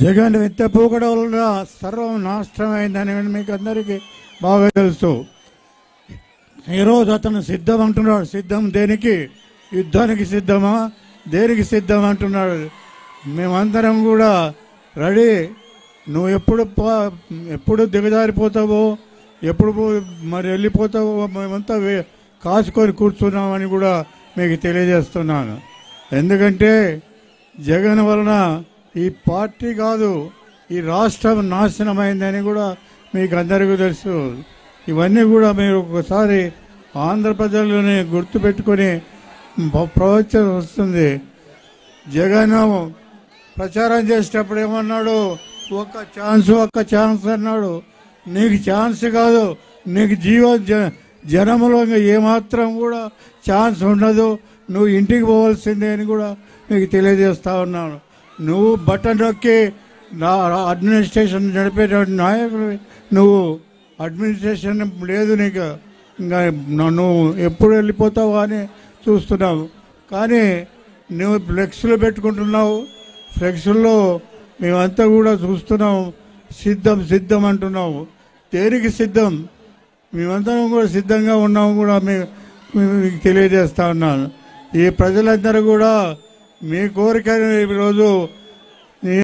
జగన్ విత్త పూకడం వల్ల సర్వం నాశనమైందని మీకు అందరికీ బాగా తెలుసు. ఈరోజు అతను సిద్ధం అంటున్నాడు. సిద్ధం దేనికి? యుద్ధానికి సిద్ధమా? దేనికి సిద్ధం అంటున్నాడు. మేమందరం కూడా రెడీ. నువ్వు ఎప్పుడు దిగజారిపోతావో, ఎప్పుడు మరి వెళ్ళిపోతావో మేమంతా కాచుకొని కూర్చున్నామని కూడా మీకు తెలియజేస్తున్నాను. ఎందుకంటే జగన్ వలన ఈ పార్టీ కాదు, ఈ రాష్ట్రం నాశనమైందని కూడా మీకు అందరికీ తెలుసు. ఇవన్నీ కూడా మీరు ఒకసారి ఆంధ్ర ప్రజల్లోనే గుర్తుపెట్టుకొని ప్రవచనం వస్తుంది. జగన్ ప్రచారం చేసేటప్పుడు ఏమన్నాడు? ఒక్క ఛాన్స్ అన్నాడు. నీకు ఛాన్స్ కాదు, నీకు జనంలో ఇంకా ఏమాత్రం కూడా ఛాన్స్ ఉండదు. నువ్వు ఇంటికి పోవాల్సిందే అని కూడా మీకు తెలియజేస్తా ఉన్నాను. నువ్వు బటన్ నొక్కి అడ్మినిస్ట్రేషన్ నడిపేటువంటి నాయకులు, నువ్వు అడ్మినిస్ట్రేషన్ లేదు నీకు. ఇంకా నువ్వు ఎప్పుడు వెళ్ళిపోతావు అని చూస్తున్నావు. కానీ నువ్వు ఫ్లెక్స్లు పెట్టుకుంటున్నావు. ఫ్లెక్స్ల్లో మేమంతా కూడా చూస్తున్నాం. సిద్ధం అంటున్నావు. దేనికి సిద్ధం? మేమందరం కూడా సిద్ధంగా ఉన్నాము కూడా మీకు తెలియజేస్తా ఉన్నాను. ఈ ప్రజలందరూ కూడా మీ కోరిక ఈరోజు